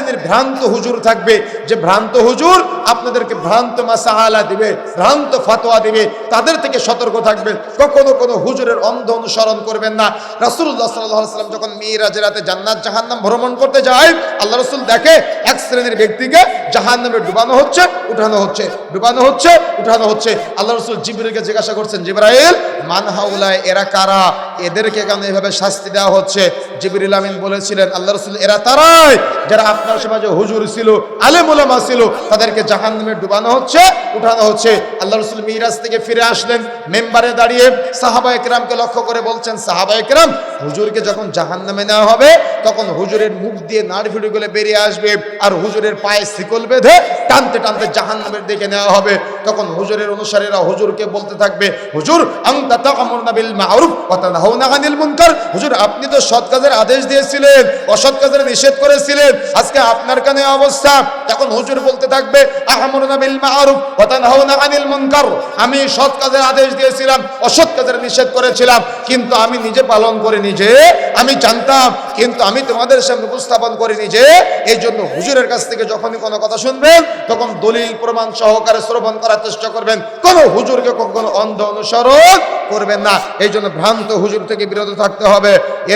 শ্রেণীর ভ্রান্ত হুজুর থাকবে, যে ভ্রান্ত হুজুর আপনাদেরকে ভ্রান্ত মাসালা দিবে, ভ্রান্ত ফতোয়া দিবে, তাদের থেকে সতর্ক থাকবেন। কখনো কোনো হুজুরের অন্ধ অনুসরণ করবেন না। রাসূলুল্লাহ সাল্লাল্লাহু আলাইহি ওয়াসাল্লাম যখন মিরাজের রাতে জান্নাত জাহান্নাম ভ্রমণ করতে যায়, আল্লাহ রাসূল দেখে এক শ্রেণীর ব্যক্তিকে জাহান্নামে ডুবানো হচ্ছে, উঠানো হচ্ছে, ডুবানো হচ্ছে, উঠানো হচ্ছে। আল্লাহ রাসূল জিবরাইলকে জিজ্ঞাসা করছেন, জিবরাইল মান হাউলায়, এরা কারা, এদেরকে কেন এভাবে শাস্তি দেওয়া হচ্ছে? জিবরিল আমিন বলেছিলেন, আল্লাহ রাসূল এরা তারাই যারা আপনার সমাজে হুজুর ছিল, আলেম ওলামা ছিল, তাদেরকে জাহান্নামে ডুবানো হচ্ছে, উঠানো হচ্ছে। আল্লাহ রাসূল মিরাজ থেকে ফিরে আসলেন, মেম্বারে দাঁড়িয়ে সাহাবায়ে কেরামকে লক্ষ্য করে বলছেন, সাহাবায়ে কেরাম, হুজুরকে যখন জাহান্নামে নেওয়া হবে তখন হুজুরের মুখ দিয়ে নাড়িভুড়িগুলো বেরিয়ে আসবে, আর হুজুরের পায়ে শিকল বেঁধে টানতে টানতে জাহান্নামের দিকে নেওয়া হবে। তখন হুজুরের অনুসারীরা হুজুরকে বলতে থাকবে, হুজুর আনতা তা'মুরুনা বিল মা'রুফ ওয়া তানহাউনা আনিল মুনকার, হুজুর আপনি তো সৎ কাজের আদেশ দিয়েছিলেন, অসৎ কাজের নিষেধ করেছিলেন, আজকে আপনার কেন এই অবস্থা? তখন হুজুর বলতে থাকবে, আ'মুরুনা বিল মা'রুফ ওয়া তানহাউনা আনিল মুনকার, আমি সৎ কাজের আদেশ দিয়েছিলাম, অসৎ কাজের নিষেধ করেছিলাম, কিন্তু আমি নিজে পালন করিনি, যে আমি জানতাম কিন্তু আমি তোমাদের সামনে উপস্থাপন করিনি, যে এই জন্য হুজুরের কাছ থেকে যখনই কোনো কথা শুনবেন তখন দলিল প্রমাণ সহকারে শ্রবণ করার চেষ্টা করবেন, কোনো হুজুরকে কখনো অন্ধ অনুসরণ করবেন না। এই জন্য ভ্রান্ত হুজুর থেকে বিরত থাকতে হবে। এর